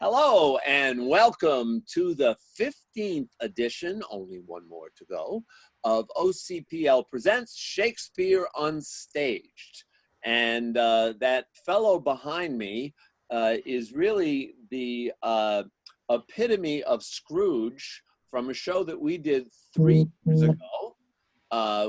Hello and welcome to the 15th edition, only one more to go, of OCPL Presents Shakespeare Unstaged. And that fellow behind me is really the epitome of Scrooge from a show that we did 3 years ago,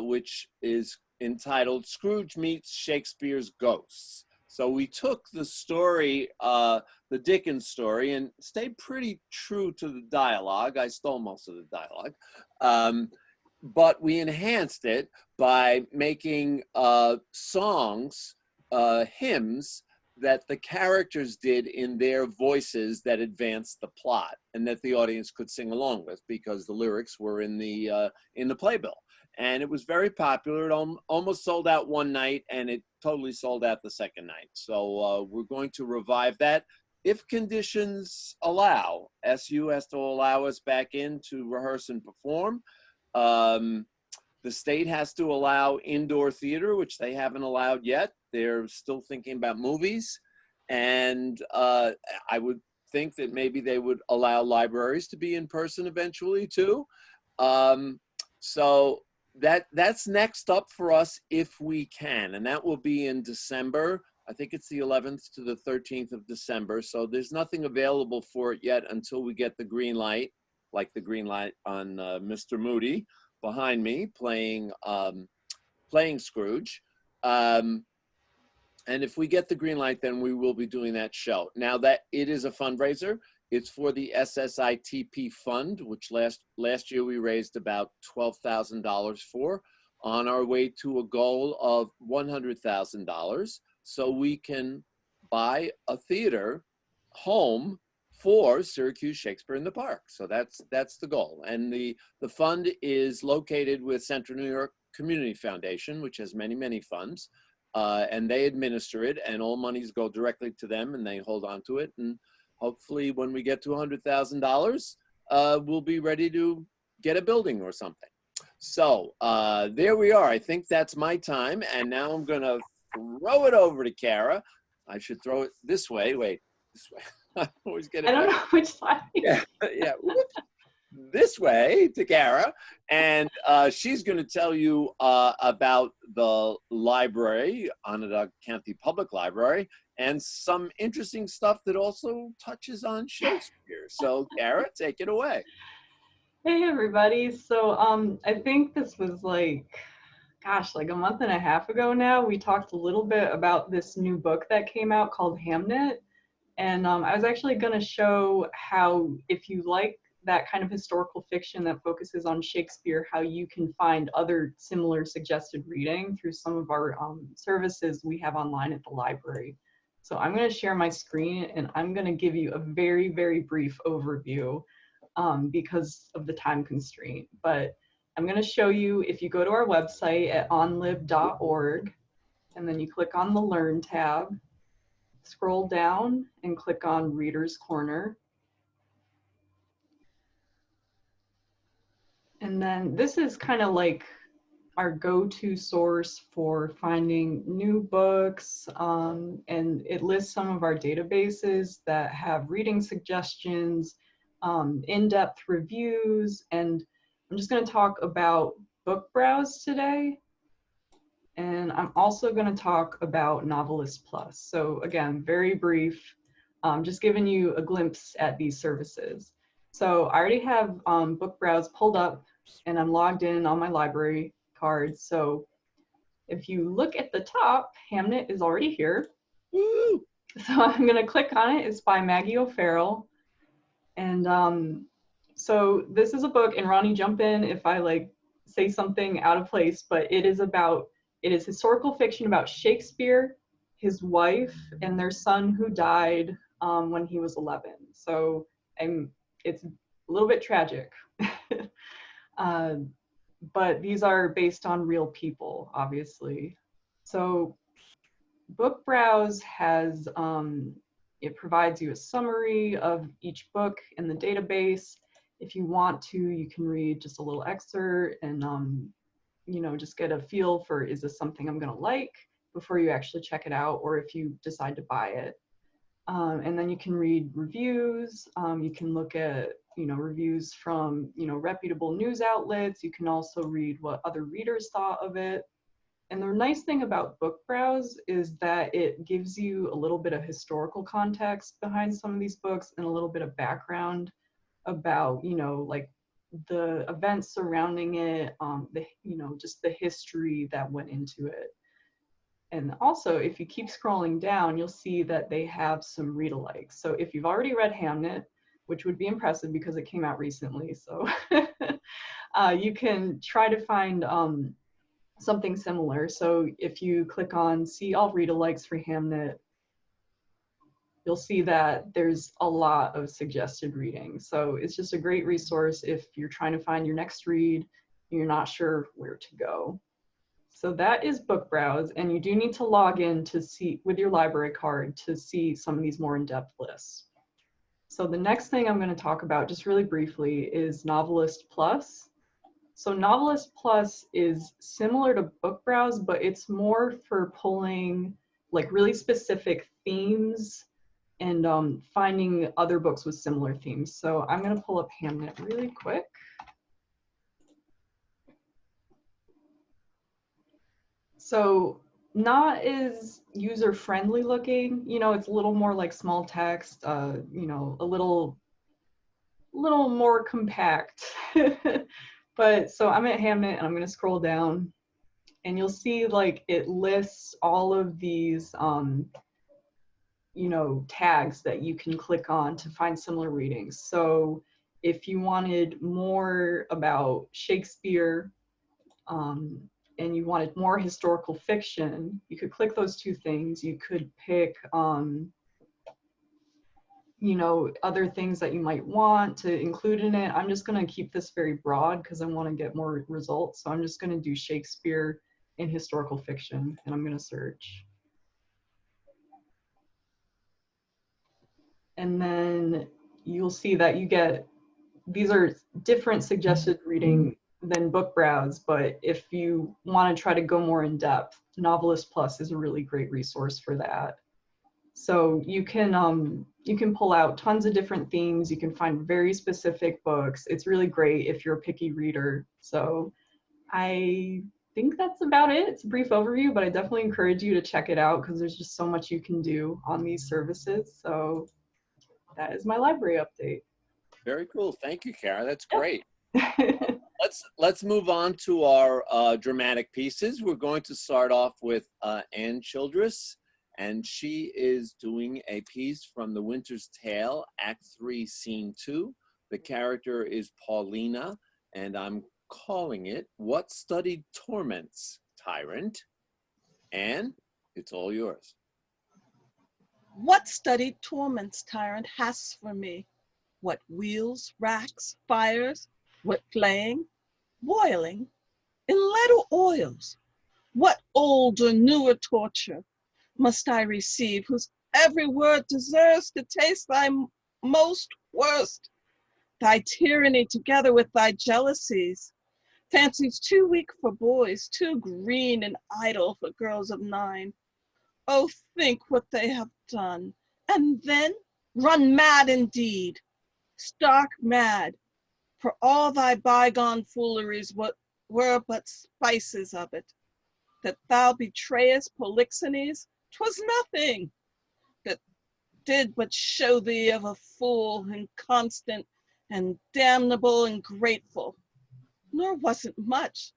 which is entitled Scrooge Meets Shakespeare's Ghosts. So we took the story, the Dickens story, and stayed pretty true to the dialogue. I stole most of the dialogue, but we enhanced it by making songs, hymns that the characters did in their voices that advanced the plot and that the audience could sing along with because the lyrics were in the playbill. And it was very popular. It almost sold out one night, and it totally sold out the second night. So we're going to revive that if conditions allow. SU has to allow us back in to rehearse and perform. The state has to allow indoor theater, which they haven't allowed yet. They're still thinking about movies. And I would think that maybe they would allow libraries to be in person eventually too. So that's next up for us if we can, and that will be in December. I think it's the 11th to the 13th of December. So there's nothing available for it yet until we get the green light, like the green light on Mr. Moody behind me playing Scrooge. And if we get the green light, then we will be doing that show. Now that it is a fundraiser, it's for the SSITP fund, which last year we raised about $12,000 for, on our way to a goal of $100,000, so we can buy a theater home for Syracuse Shakespeare-In-The-Park. So that's the goal. And the fund is located with Central New York Community Foundation, which has many, many funds, and they administer it, and all monies go directly to them, and they hold on to it. And hopefully when we get to $100,000, we'll be ready to get a building or something. So there we are. I think that's my time. And now I'm going to throw it over to Cara. I should throw it this way. Wait, this way. I always get it. I don't know which side. Yeah, yeah. This way to Cara. And she's going to tell you about the library, Onondaga County Public Library, and some interesting stuff that also touches on Shakespeare. So, Cara, take it away. Hey, everybody. So I think this was like a month and a half ago now. We talked a little bit about this new book that came out called Hamlet. And I was actually going to show how, if you like that kind of historical fiction that focuses on Shakespeare, how you can find other similar suggested reading through some of our services we have online at the library. So I'm going to share my screen, and I'm going to give you a very, very brief overview because of the time constraint. But I'm going to show you, if you go to our website at onlib.org, and then you click on the Learn tab, scroll down and click on Reader's Corner. And then this is kind of like our go-to source for finding new books, and it lists some of our databases that have reading suggestions, in-depth reviews, and I'm just going to talk about Book Browse today, and I'm also going to talk about Novelist Plus. So again, very brief, just giving you a glimpse at these services. So I already have Book Browse pulled up, and I'm logged in on my library card. So if you look at the top, Hamlet is already here. Woo! So I'm going to click on it. It's by Maggie O'Farrell. And so this is a book, and Ronnie, jump in if I say something out of place, but it is historical fiction about Shakespeare, his wife, and their son who died when he was 11. So it's a little bit tragic. But these are based on real people, obviously. So Book Browse has, it provides you a summary of each book in the database. If you want to, you can read just a little excerpt and, just get a feel for, is this something I'm gonna like before you actually check it out, or if you decide to buy it. And then you can read reviews. You can look at, reviews from, reputable news outlets. You can also read what other readers thought of it. And the nice thing about Book Browse is that it gives you a little bit of historical context behind some of these books and a little bit of background about, like the events surrounding it, just the history that went into it. And also, if you keep scrolling down, you'll see that they have some read-alikes. So if you've already read Hamlet, which would be impressive because it came out recently, so you can try to find something similar. So if you click on see all read-alikes for Hamlet, you'll see that there's a lot of suggested reading. So it's just a great resource if you're trying to find your next read and you're not sure where to go. So that is Book Browse, and you do need to log in to see with your library card to see some of these more in-depth lists. So the next thing I'm going to talk about just really briefly is Novelist Plus. So Novelist Plus is similar to Book Browse, but it's more for pulling like really specific themes and finding other books with similar themes. So I'm going to pull up Hamlet really quick. So not as user-friendly looking, it's a little more like small text, a little more compact. But so I'm at Hamlet and I'm going to scroll down and you'll see like it lists all of these tags that you can click on to find similar readings. So if you wanted more about Shakespeare and you wanted more historical fiction, you could click those two things. You could pick other things that you might want to include in it. I'm just going to keep this very broad because I want to get more results. So I'm just going to do Shakespeare in historical fiction and I'm going to search. And then you'll see that you get, these are different suggested reading than Book Browse, but if you want to try to go more in depth, Novelist Plus is a really great resource for that. So you can pull out tons of different themes. You can find very specific books. It's really great if you're a picky reader. So I think that's about it. It's a brief overview, but I definitely encourage you to check it out because there's just so much you can do on these services. So that is my library update. Very cool. Thank you, Cara. That's Yep. great. Let's move on to our dramatic pieces. We're going to start off with Anne Childress, and she is doing a piece from The Winter's Tale, Act 3, Scene 2. The character is Paulina, and I'm calling it What Studied Torments, Tyrant. Anne, it's all yours. What studied torments, tyrant, hast for me? What wheels, racks, fires, what flaying, boiling, in lead or oils? What old or newer torture must I receive, whose every word deserves to taste thy most worst? Thy tyranny together with thy jealousies, fancies too weak for boys, too green and idle for girls of 9. Oh, think what they have done, and then run mad indeed, stark mad, for all thy bygone fooleries were but spices of it. That thou betrayest Polixenes, 'twas nothing, that did but show thee of a fool, inconstant and damnable and grateful. Nor was it much,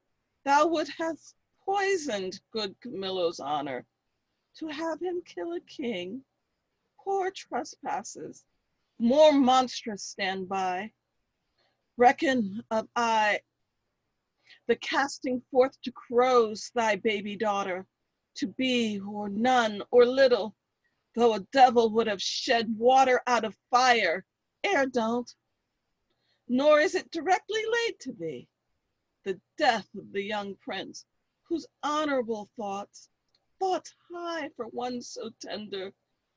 thou would have poisoned good Camillo's honor, to have him kill a king. Poor trespasses, more monstrous stand by. Reckon of I, the casting forth to crows thy baby daughter, to be or none or little, though a devil would have shed water out of fire, ere don't. Nor is it directly laid to thee, the death of the young prince, whose honorable thoughts high for one so tender,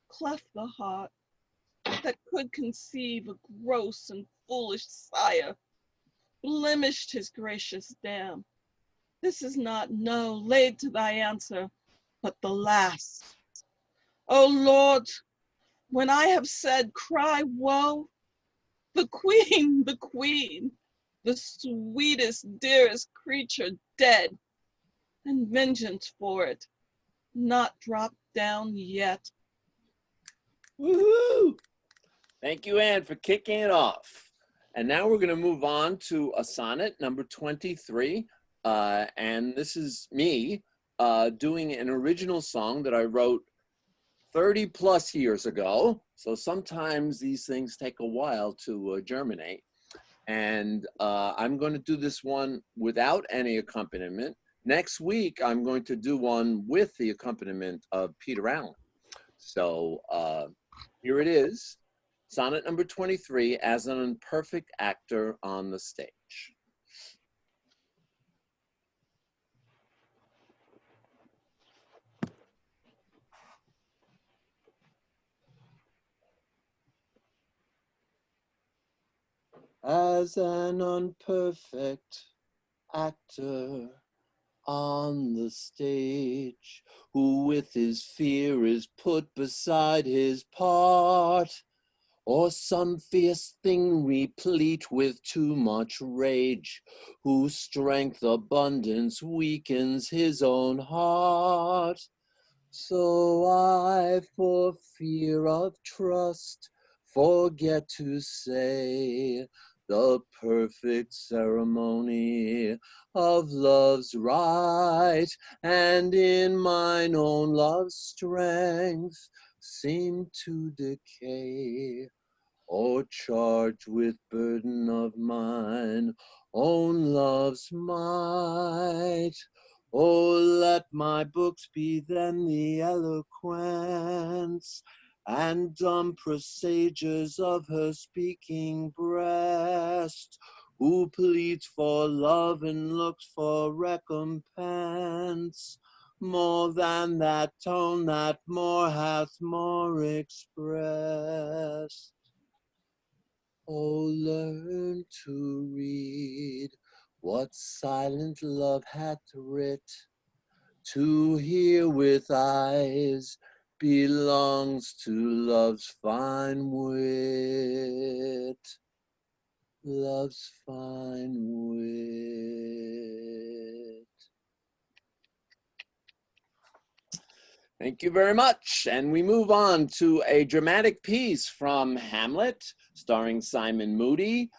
cleft the heart, that could conceive a gross and foolish sire, blemished his gracious dam. This is not, no, laid to thy answer, but the last. O Lord, When I have said, cry woe, the queen, the sweetest, dearest creature dead, and vengeance for it, not dropped down yet. Woohoo! Thank you, Anne, for kicking it off. And now we're going to move on to a sonnet, number 23. And this is me doing an original song that I wrote 30 plus years ago. So sometimes these things take a while to germinate. And I'm going to do this one without any accompaniment. Next week, I'm going to do one with the accompaniment of Peter Allen. So here it is, sonnet number 23, As an Unperfect Actor on the Stage. As an unperfect actor on the stage, who with his fear is put beside his part, or some fierce thing replete with too much rage, whose strength abundance weakens his own heart. So I, for fear of trust, forget to say the perfect ceremony of love's rite, and in mine own love's strength seem to decay, or charged with burden of mine own love's might. Oh, let my books be then the eloquence and dumb presagers of her speaking breast, who pleads for love and looks for recompense, more than that tone that more hath more expressed. Oh, learn to read what silent love hath writ, to hear with eyes belongs to love's fine wit, love's fine wit. Thank you very much. And we move on to a dramatic piece from Hamlet, starring Simon Moody,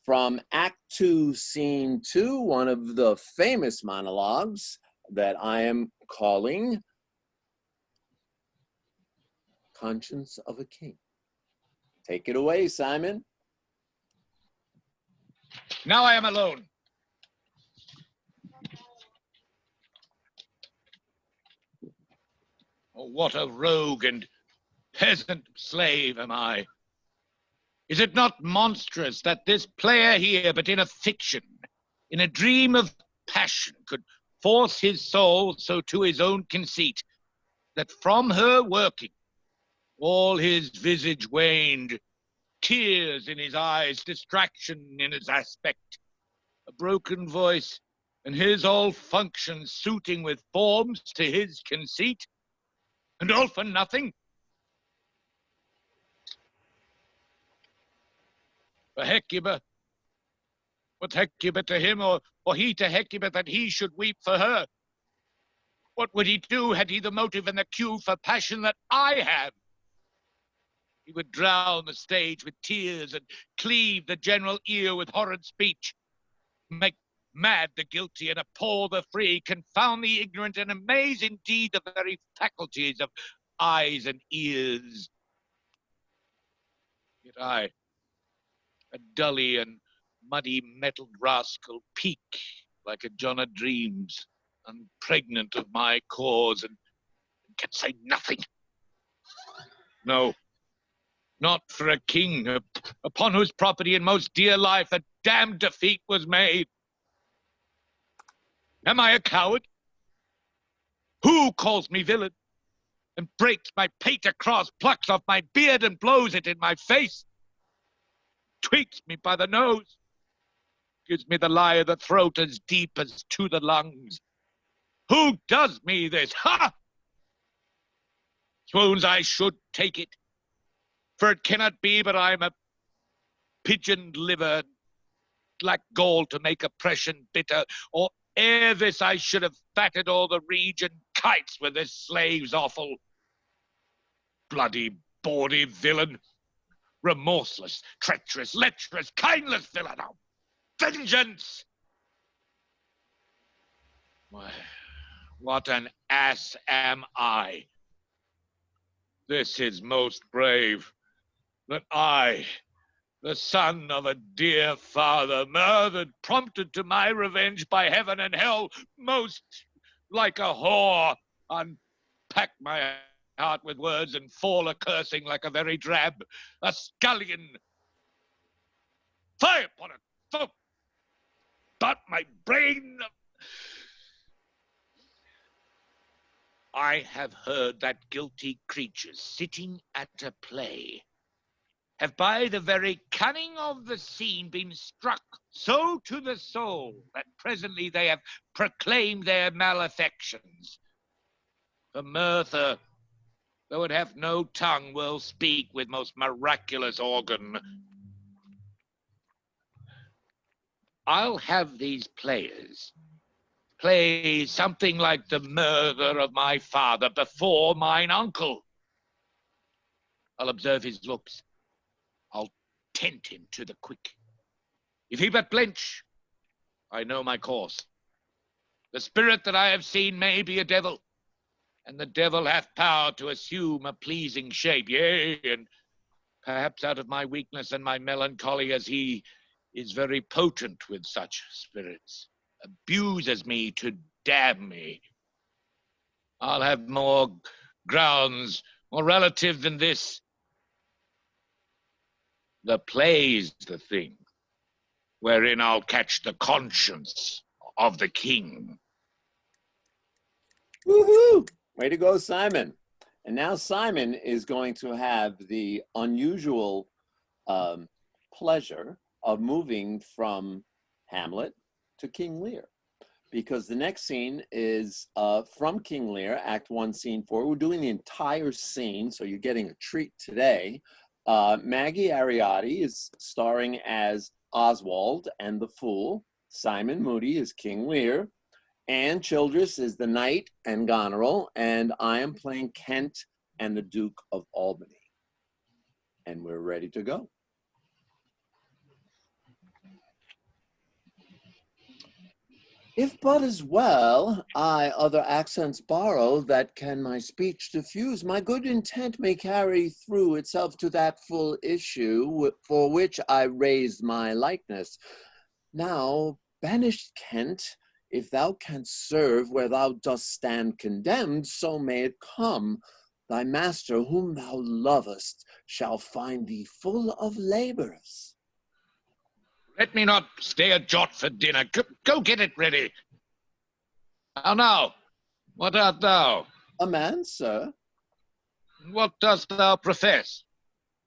from Act 2, Scene 2, one of the famous monologues that I am calling Conscience of a King. Take it away, Simon. Now I am alone. Oh, what a rogue and peasant slave am I. Is it not monstrous that this player here, but in a fiction, in a dream of passion, could force his soul so to his own conceit, that from her working, all his visage waned, tears in his eyes, distraction in his aspect, a broken voice, and his all functions suiting with forms to his conceit, and all for nothing? For Hecuba, what Hecuba to him, or he to Hecuba, that he should weep for her? What would he do had he the motive and the cue for passion that I have? He would drown the stage with tears and cleave the general ear with horrid speech, make mad the guilty and appall the free, confound the ignorant, and amaze indeed the very faculties of eyes and ears. Yet I, a dully and muddy mettled rascal, peak like a John of Dreams, unpregnant of my cause, and can say nothing. No, not for a king, upon whose property and most dear life a damned defeat was made. Am I a coward? Who calls me villain, and breaks my pate across, plucks off my beard and blows it in my face, tweaks me by the nose, gives me the lie of the throat as deep as to the lungs? Who does me this? Ha! Swoons I should take it, For it cannot be but I'm a pigeon liver, lack gall to make oppression bitter, or ere this I should have fatted all the region kites with this slave's offal. Bloody, bawdy villain, remorseless, treacherous, lecherous, kindless villain, oh, vengeance! Why, what an ass am I! This is most brave, that I, the son of a dear father, murdered, prompted to my revenge by heaven and hell, most like a whore, unpack my heart with words and fall a-cursing like a very drab, a scullion. Fire upon it, folk! But my brain... I have heard that guilty creatures sitting at a play have by the very cunning of the scene been struck so to the soul that presently they have proclaimed their malefactions. For Mirtha, though it hath no tongue, will speak with most miraculous organ. I'll have these players play something like the murder of my father before mine uncle. I'll observe his looks. I'll tempt him to the quick. If he but blench, I know my course. The spirit that I have seen may be a devil, and the devil hath power to assume a pleasing shape, yea, and perhaps out of my weakness and my melancholy, as he is very potent with such spirits, abuses me to damn me. I'll have more grounds, more relative than this. The play's the thing, wherein I'll catch the conscience of the king. Woohoo! Way to go, Simon. And now Simon is going to have the unusual pleasure of moving from Hamlet to King Lear, because the next scene is from King Lear, Act 1, Scene 4. We're doing the entire scene, so you're getting a treat today. Maggie Ariotti is starring as Oswald and the Fool. Simon Moody is King Lear. Anne Childress is the Knight and Goneril, and I am playing Kent and the Duke of Albany. And we're ready to go. If but as well I other accents borrow, that can my speech diffuse, my good intent may carry through itself to that full issue for which I raised my likeness. Now, banished Kent, if thou canst serve where thou dost stand condemned, so may it come. Thy master, whom thou lovest, shall find thee full of labors. Let me not stay a jot for dinner. Go get it ready. Now, what art thou? A man, sir. What dost thou profess?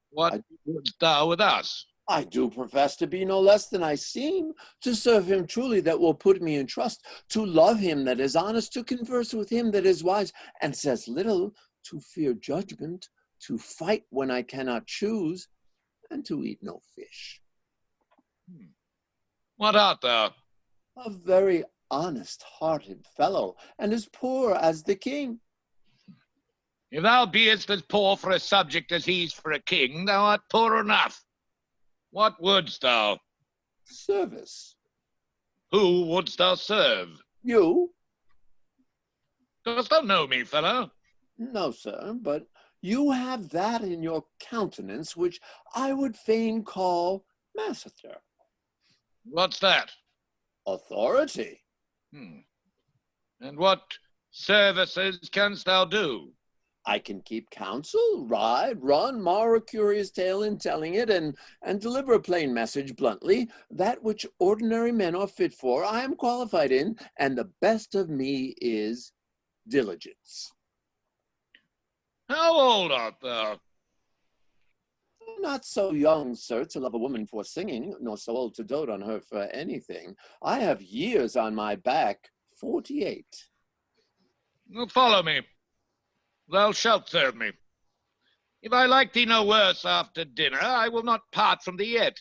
What wouldst thou with us? I do profess to be no less than I seem, to serve him truly that will put me in trust, to love him that is honest, to converse with him that is wise, and says little, to fear judgment, to fight when I cannot choose, and to eat no fish. What art thou? A very honest-hearted fellow, and as poor as the king. If thou beest as poor for a subject as he's for a king, thou art poor enough. What wouldst thou? Service. Who wouldst thou serve? You? Dost thou know me, fellow? No, sir, but you have that in your countenance which I would fain call massacre. What's that? Authority. And what services canst thou do? I can keep counsel, ride, run, mar a curious tale in telling it, and deliver a plain message bluntly. That which ordinary men are fit for, I am qualified in, and the best of me is diligence. How old art thou? Not so young, sir, to love a woman for singing, nor so old to dote on her for anything. I have years on my back, 48. Follow me. Thou shalt serve me. If I like thee no worse after dinner, I will not part from thee yet.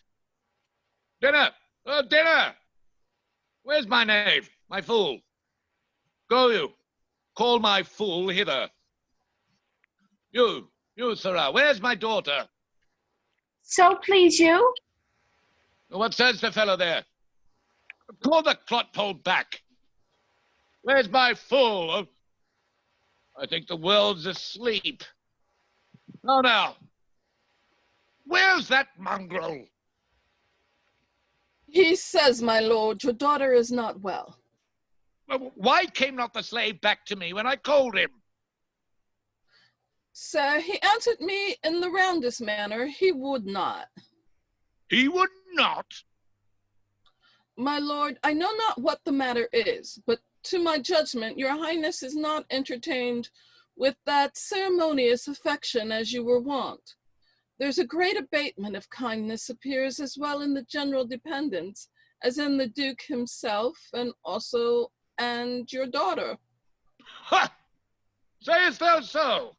Dinner! Oh, dinner! Where's my knave, my fool? Go you, call my fool hither. You, sirrah, where's my daughter? So please you? What says the fellow there? Call the clotpole back. Where's my fool? Oh, I think the world's asleep. Oh, now. Where's that mongrel? He says, my lord, your daughter is not well. Why came not the slave back to me when I called him? Sir, he answered me in the roundest manner, he would not. He would not? My lord, I know not what the matter is, but to my judgment, your highness is not entertained with that ceremonious affection as you were wont. There's a great abatement of kindness appears as well in the general dependents as in the Duke himself and your daughter. Ha! Sayest thou so?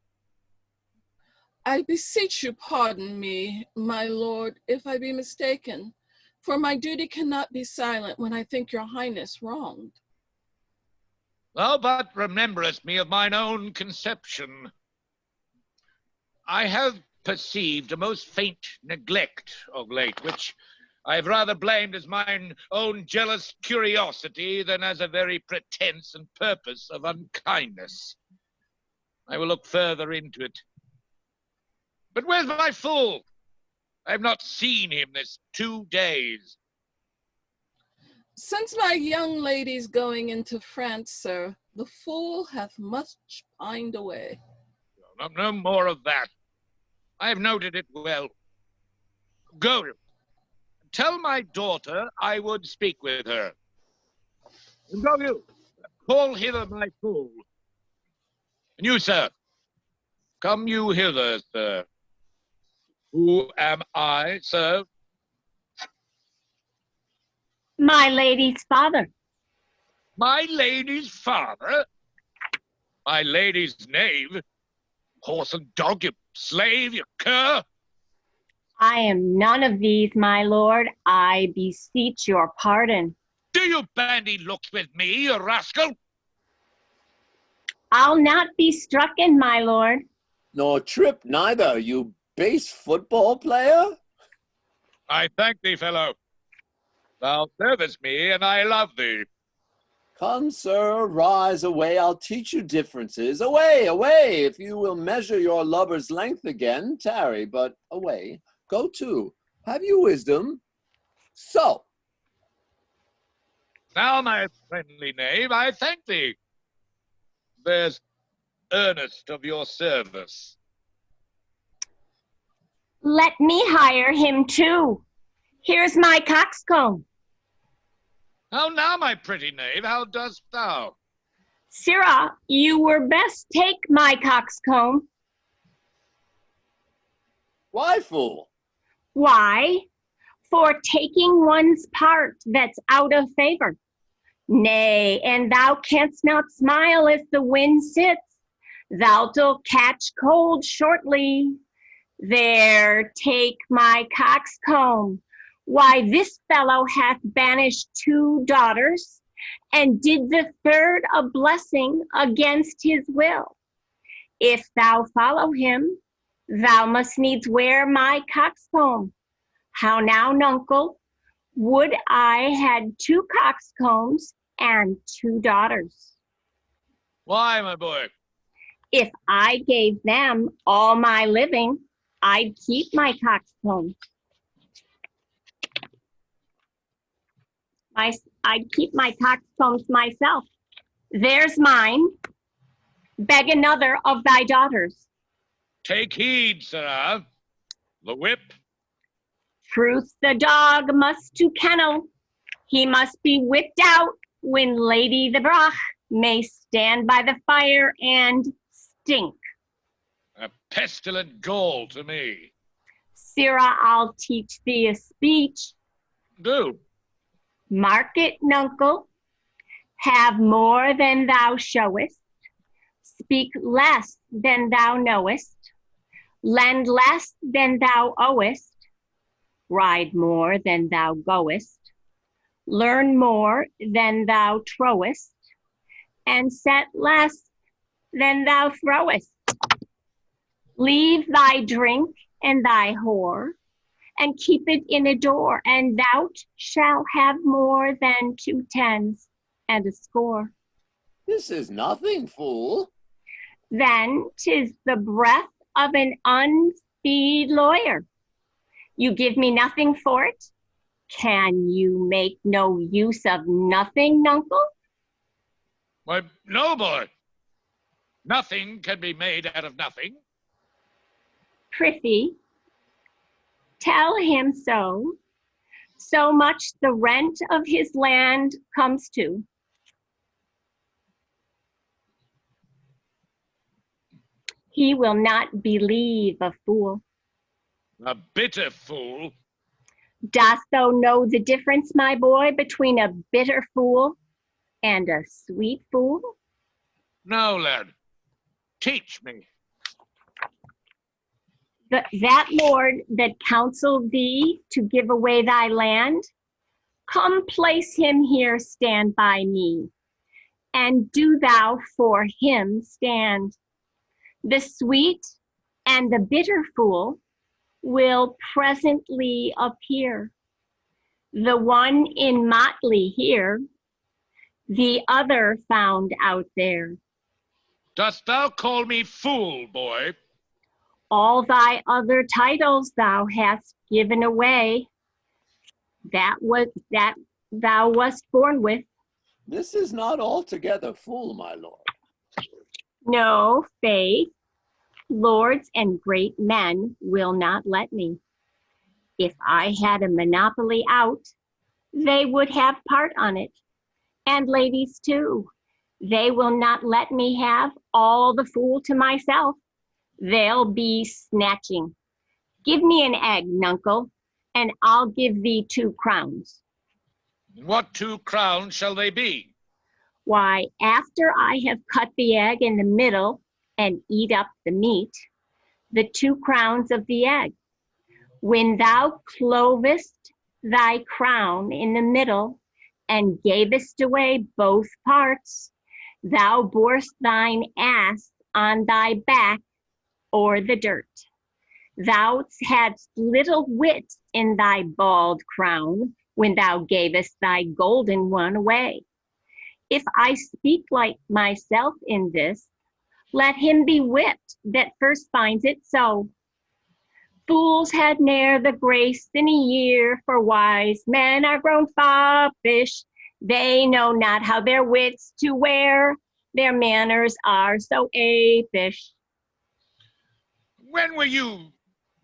I beseech you pardon me, my lord, if I be mistaken, for my duty cannot be silent when I think your highness wronged. Thou but rememberest me of mine own conception. I have perceived a most faint neglect of late, which I have rather blamed as mine own jealous curiosity than as a very pretense and purpose of unkindness. I will look further into it. But where's my fool? I have not seen him this 2 days. Since my young lady's going into France, sir, the fool hath much pined away. No more of that. I have noted it well. Go. Tell my daughter I would speak with her. And go you. Call hither my fool. And you, sir. Come you hither, sir. Who am I, sir? My lady's father. My lady's father? My lady's knave? Horse and dog, you slave, you cur? I am none of these, my lord. I beseech your pardon. Do you bandy looks with me, you rascal? I'll not be strucken, my lord. Nor trip neither, you base football player? I thank thee, fellow. Thou servest me, and I love thee. Come, sir, rise away, I'll teach you differences. Away, away, if you will measure your lover's length again, tarry, but away. Go to, have you wisdom? So. Now, my friendly knave, I thank thee. There's earnest of your service. Let me hire him too. Here's my coxcomb. How now, my pretty knave, how dost thou? Sirrah, you were best take my coxcomb. Why, fool? Why? For taking one's part that's out of favor. Nay, and thou canst not smile if the wind sits. Thou'lt catch cold shortly. There, take my coxcomb. Why, this fellow hath banished 2 daughters, and did the 3rd a blessing against his will. If thou follow him, thou must needs wear my coxcomb. How now, nuncle? Would I had 2 coxcombs and 2 daughters. Why, my boy? If I gave them all my living, I'd keep my coxcomb. I'd keep my coxcombs myself. There's mine. Beg another of thy daughters. Take heed, sirrah. The whip. Truth the dog must to kennel. He must be whipped out when Lady the Brach may stand by the fire and stink. A pestilent gall to me. Sirrah, I'll teach thee a speech. Do. Mark it, nuncle. Have more than thou showest. Speak less than thou knowest. Lend less than thou owest, ride more than thou goest, learn more than thou trowest, and set less than thou throwest. Leave thy drink and thy whore, and keep it in a door, and thou shalt have more than 2 tens and a score. This is nothing, fool. Then 'tis the breath of an unfeed lawyer. You give me nothing for it? Can you make no use of nothing, nuncle? Why, no, boy. Nothing can be made out of nothing. Prithee, tell him so. So much the rent of his land comes to. He will not believe a fool. A bitter fool. Dost thou know the difference, my boy, between a bitter fool and a sweet fool? No, lad. Teach me. That lord that counseled thee to give away thy land, come place him here, stand by me, and do thou for him stand. The sweet and the bitter fool will presently appear. The one in motley here, the other found out there. Dost thou call me fool, boy? All thy other titles thou hast given away, that thou wast born with. This is not altogether fool, my lord. No, faith, lords and great men will not let me. If I had a monopoly out, they would have part on it. And ladies too, they will not let me have all the fool to myself. They'll be snatching. Give me an egg, nuncle, and I'll give thee 2 crowns. What 2 crowns shall they be? Why, after I have cut the egg in the middle and eat up the meat, the 2 crowns of the egg. When thou clovest thy crown in the middle and gavest away both parts, thou borest thine ass on thy back or the dirt. Thou hadst little wit in thy bald crown when thou gavest thy golden one away. If I speak like myself in this, let him be whipped that first finds it so. Fools had ne'er the grace in a year, for wise men are grown foppish. They know not how their wits to wear, their manners are so apish. When were you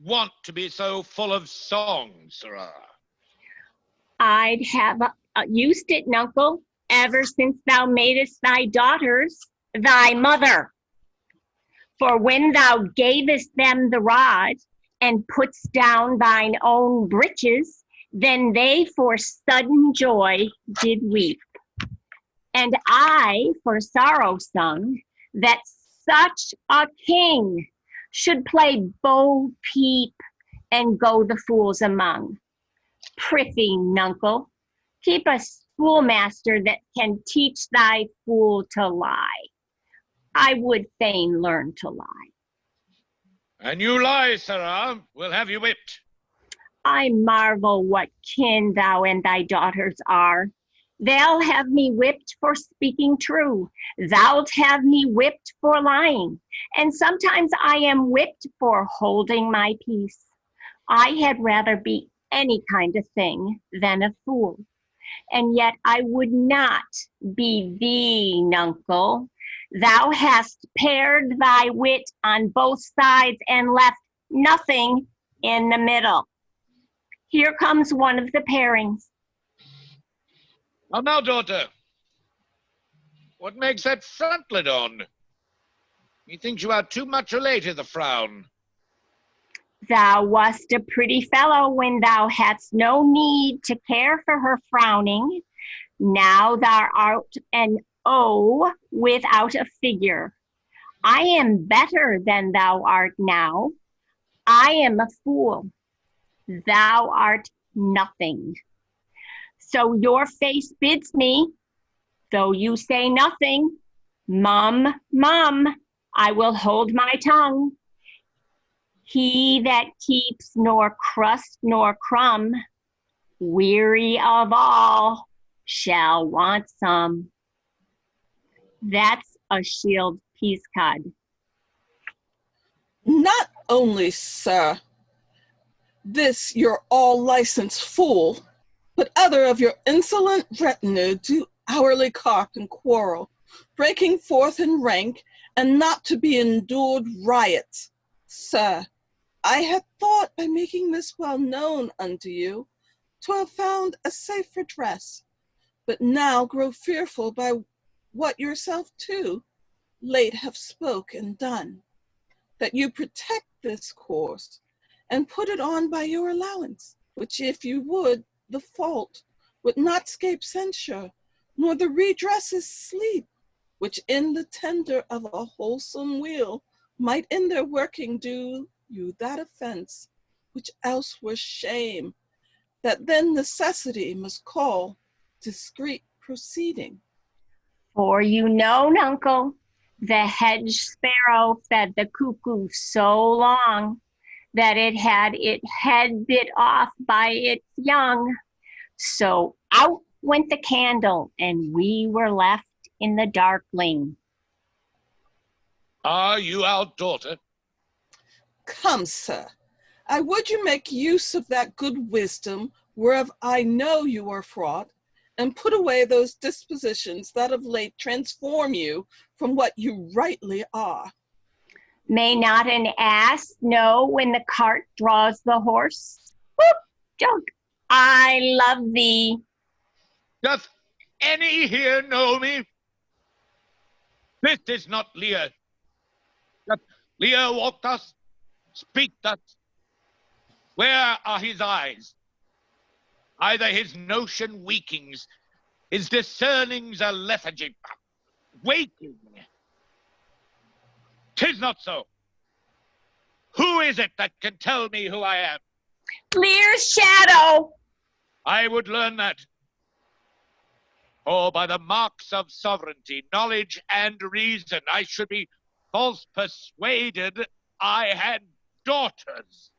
wont to be so full of song, sirrah? I'd have used it, nuncle, ever since thou madest thy daughters thy mother. For when thou gavest them the rod, and putst down thine own breeches, then they for sudden joy did weep. And I for sorrow sung, that such a king should play bo peep and go the fools among. Prithee, nuncle, keep a schoolmaster that can teach thy fool to lie. I would fain learn to lie. And you lie, sirrah, we'll have you whipped. I marvel what kin thou and thy daughters are. They'll have me whipped for speaking true. Thou'lt have me whipped for lying. And sometimes I am whipped for holding my peace. I had rather be any kind of thing than a fool. And yet I would not be thee, nuncle. Thou hast pared thy wit on both sides and left nothing in the middle. Here comes one of the pairings. Now, daughter, what makes that frontlet on? Methinks you are too much elate i' the frown. Thou wast a pretty fellow when thou hadst no need to care for her frowning. Now thou art an O without a figure. I am better than thou art now. I am a fool. Thou art nothing. So your face bids me, though you say nothing, mum, mum, I will hold my tongue. He that keeps nor crust nor crumb, weary of all, shall want some. That's a shield peace cod. Not only, sir, this your all-licensed fool, but other of your insolent retinue do hourly carp and quarrel, breaking forth in rank, and not to be endured riots. Sir, I had thought by making this well known unto you, to have found a safe redress, but now grow fearful by what yourself too late have spoke and done, that you protect this course, and put it on by your allowance, which if you would, the fault would not scape censure, nor the redresses sleep, which in the tender of a wholesome weal might in their working do you that offense, which else were shame, that then necessity must call discreet proceeding. For you know, Nuncle, the hedge sparrow fed the cuckoo so long that it had its head bit off by its young. So out went the candle, and we were left in the darkling. Are you our daughter? Come, sir, I would you make use of that good wisdom whereof I know you are fraught, and put away those dispositions that of late transform you from what you rightly are. May not an ass know when the cart draws the horse? Whoop, joke. I love thee. Doth any here know me? This is not Lear. Doth Lear walk thus? Speak thus? Where are his eyes? Either his notion weakings, his discernings are lethargy, waking. 'Tis not so. Who is it that can tell me who I am? Lear's shadow. I would learn that. For by the marks of sovereignty, knowledge, and reason, I should be false persuaded I had daughters.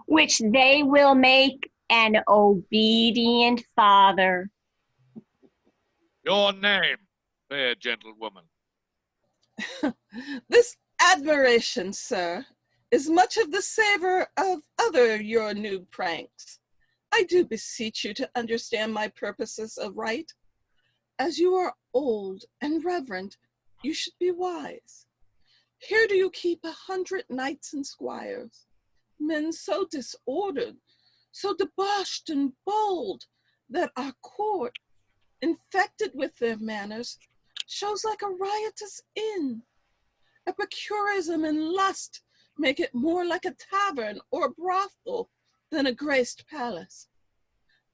Which they will make an obedient father. Your name, fair gentlewoman? This admiration, sir, is much of the savor of other your new pranks. I do beseech you to understand my purposes aright. As you are old and reverend, you should be wise. Here do you keep 100 knights and squires, men so disordered, so debauched and bold, that our court, infected with their manners, shows like a riotous inn. Epicurism and lust make it more like a tavern or a brothel than a graced palace.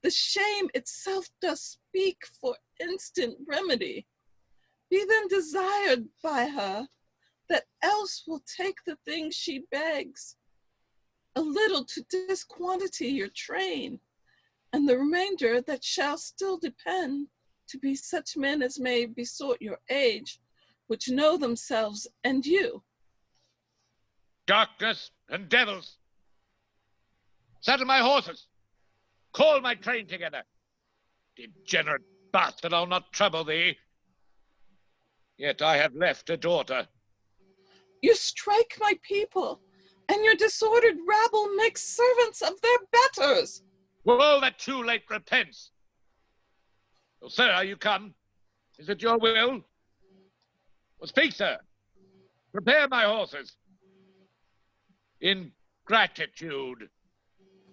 The shame itself does speak for instant remedy. Be then desired by her, that else will take the things she begs, a little to disquantity your train, and the remainder that shall still depend to be such men as may besort your age, which know themselves and you. Darkness and devils! Saddle my horses! Call my train together! Degenerate bastard, I'll not trouble thee. Yet I have left a daughter. You strike my people, and your disordered rabble makes servants of their betters. Woe that too late repents! Well, sir, are you come? Is it your will? Well, speak, sir. Prepare my horses. Ingratitude!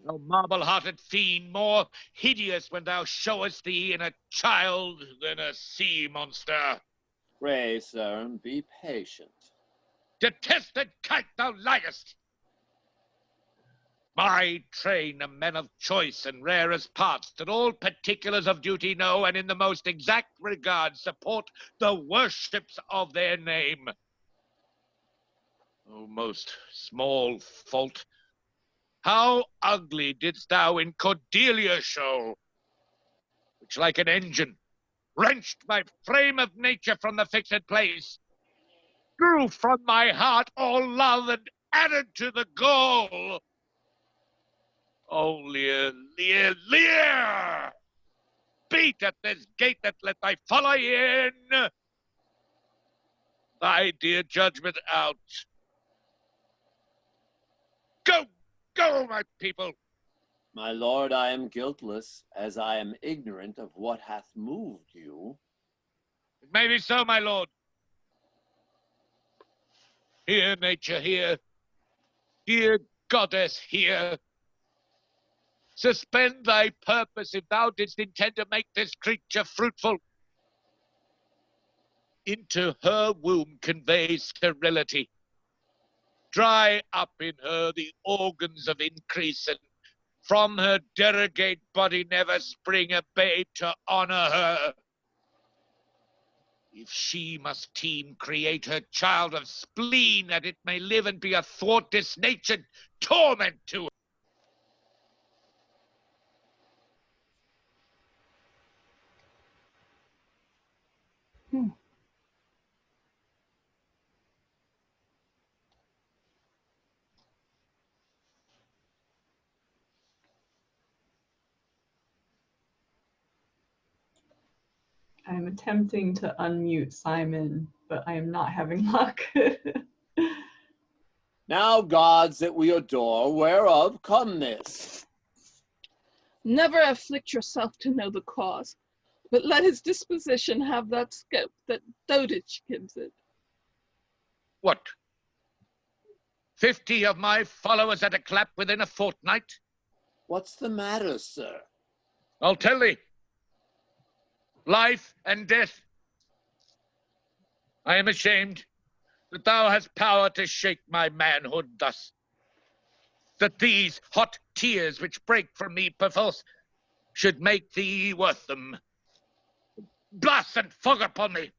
O marble-hearted fiend, more hideous when thou showest thee in a child than a sea monster. Pray, sir, be patient. Detested kite, thou liest! My train are men of choice and rarest parts, that all particulars of duty know, and in the most exact regard support the worships of their name. O most small fault, How ugly didst thou in Cordelia show, which like an engine wrenched my frame of nature from the fixed place, drew from my heart all love and added to the goal. Oh, Lear, Lear, Lear! Beat at this gate that let thy folly in, thy dear judgment out. Go, go, my people! My lord, I am guiltless, as I am ignorant of what hath moved you. It may be so, my lord. Here, nature, here. Dear goddess, here. Suspend thy purpose if thou didst intend to make this creature fruitful. Into her womb convey sterility. Dry up in her the organs of increase, and from her derogate body never spring a babe to honor her. If she must teem, create her child of spleen, that it may live and be a thwart disnatured torment to her. I'm attempting to unmute Simon, but I am not having luck. Now, gods that we adore, whereof come this? Never afflict yourself to know the cause, but let his disposition have that scope that dotage gives it. What? 50 of my followers at a clap within a fortnight? What's the matter, sir? I'll tell thee. Life and death. I am ashamed that thou hast power to shake my manhood thus. That these hot tears which break from me perforce should make thee worth them. Blast and fog upon thee.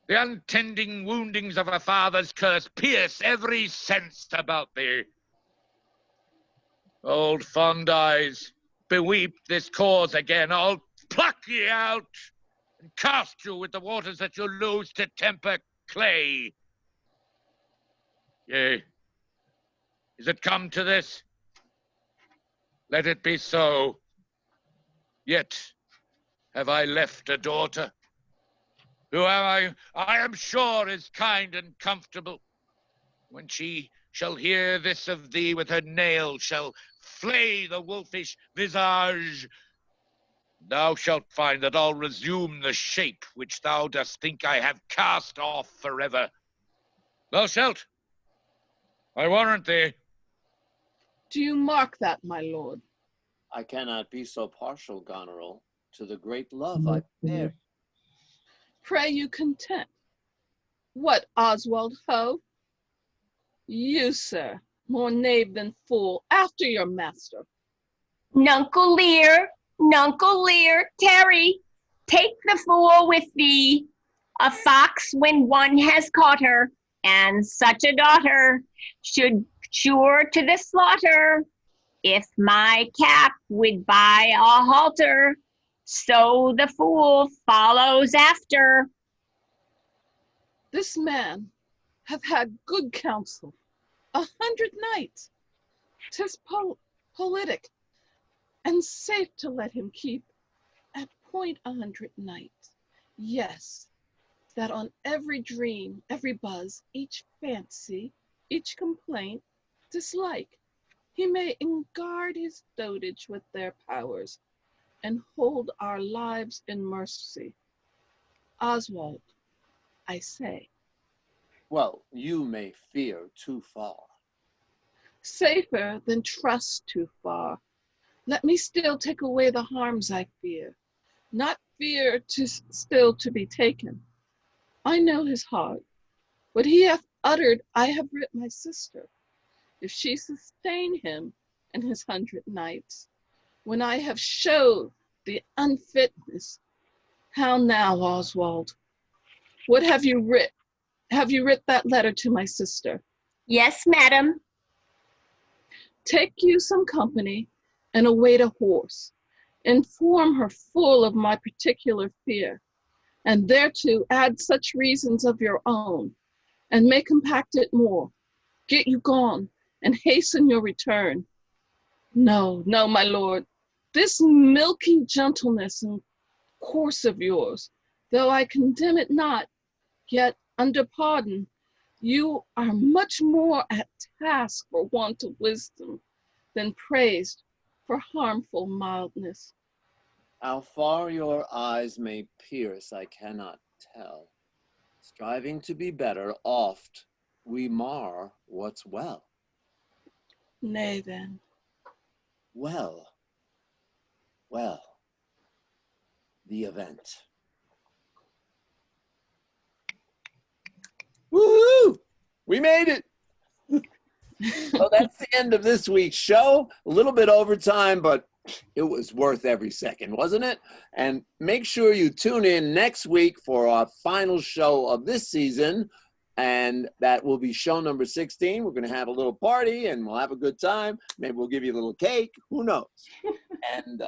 The untending woundings of a father's curse pierce every sense about thee. Old fond eyes, beweep this cause again. I'll pluck ye out and cast you with the waters that you lose to temper clay. Yea, is it come to this? Let it be so. Yet have I left a daughter, who I am sure is kind and comfortable. When she shall hear this of thee, with her nails shall flay the wolfish visage. Thou shalt find that I'll resume the shape which thou dost think I have cast off forever. Thou shalt. I warrant thee. Do you mark that, my lord? I cannot be so partial, Goneril, to the great love I bear. Pray you content. What, Oswald Ho? You, sir, more knave than fool, after your master. Nuncle Lear, Nuncle Lear, tarry, take the fool with thee. A fox when one has caught her, and such a daughter should sure to the slaughter. If my cap would buy a halter, so the fool follows after. This man hath had good counsel 100 nights. 'Tis politic and safe to let him keep at point 100 nights. Yes, that on every dream, every buzz, each fancy, each complaint, dislike, he may enguard his dotage with their powers, and hold our lives in mercy. Oswald, I say. Well, you may fear too far. Safer than trust too far. Let me still take away the harms I fear, not fear to still to be taken. I know his heart. What he hath uttered, I have writ my sister. If she sustain him in his 100 nights, when I have showed the unfitness. How now, Oswald? What have you writ? Have you writ that letter to my sister? Yes, madam. Take you some company and await a horse. Inform her full of my particular fear, and thereto add such reasons of your own, and may compact it more. Get you gone, and hasten your return. No, no, my lord, this milky gentleness and course of yours, though I condemn it not, yet under pardon, you are much more at task for want of wisdom than praised for harmful mildness. How far your eyes may pierce, I cannot tell. Striving to be better, oft we mar what's well. Nay then. Well, well, the event. Woo! We made it! So that's the end of this week's show. A little bit overtime, but it was worth every second, wasn't it? And make sure you tune in next week for our final show of this season. And that will be show number 16. We're going to have a little party and we'll have a good time. Maybe we'll give you a little cake. Who knows? And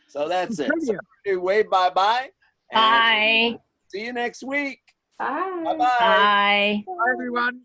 so that's it. So, wave bye-bye. Bye. See you next week. Bye. Bye-bye. Bye. Bye, everyone.